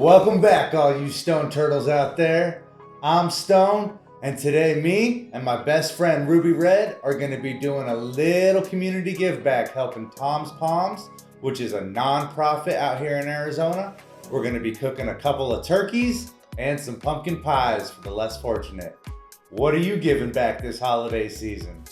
Welcome back, all you Stone Turtles out there. I'm Stone, and today me and my best friend Ruby Red are going to be doing a little community give back helping Tom's Palms, which is a non-profit out here in Arizona. We're going to be cooking a couple of turkeys and some pumpkin pies for the less fortunate. What are you giving back this holiday season?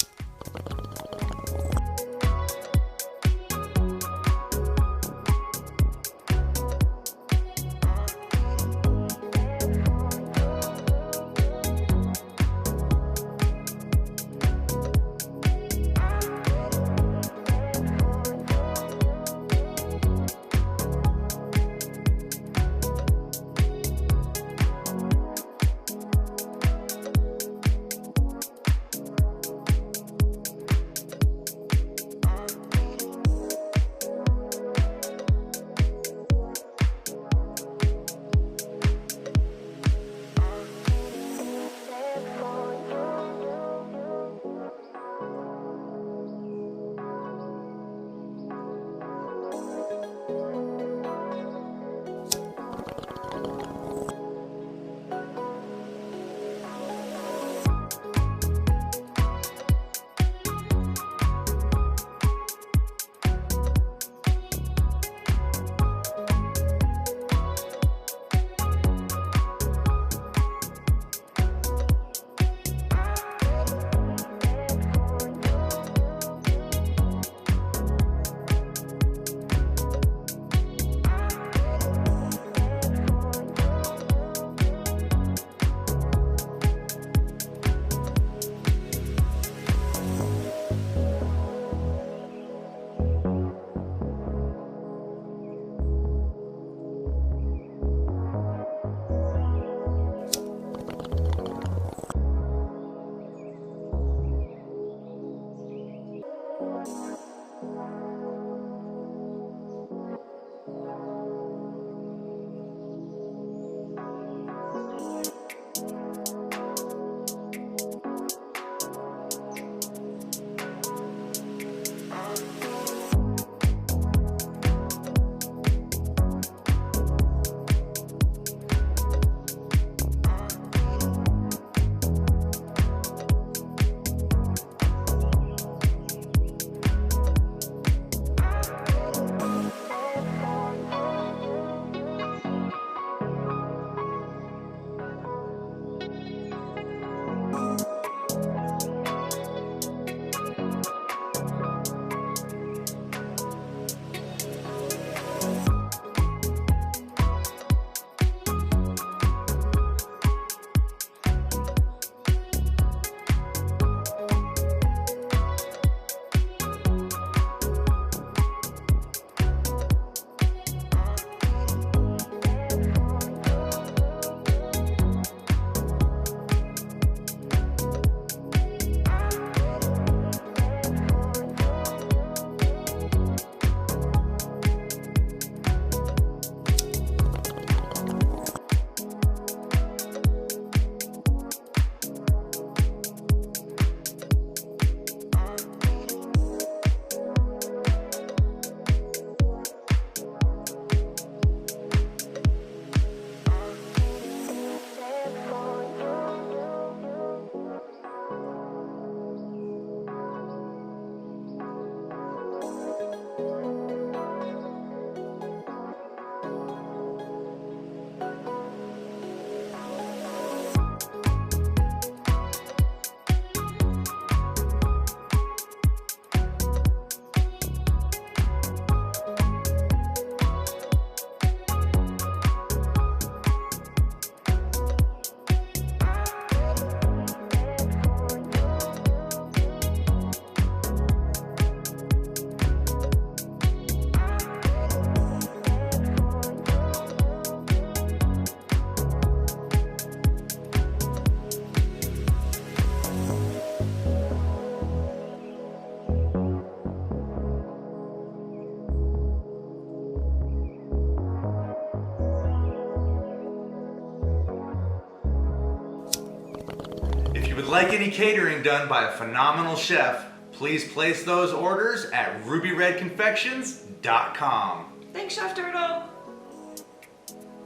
like any catering done by a phenomenal chef, please place those orders at rubyredconfections.com. Thanks, Chef Turtle.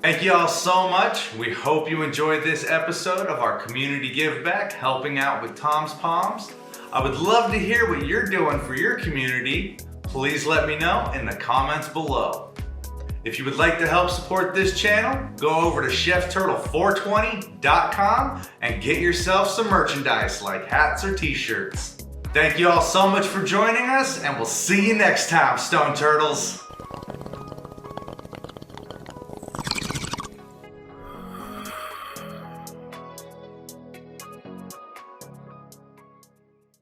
Thank you all so much. We hope you enjoyed this episode of our community give back, helping out with Tom's Palms. I would love to hear what you're doing for your community. Please let me know in the comments below. If you would like to help support this channel, go over to chefturtle420.com and get yourself some merchandise like hats or t-shirts. Thank you all so much for joining us, and we'll see you next time, Stone Turtles.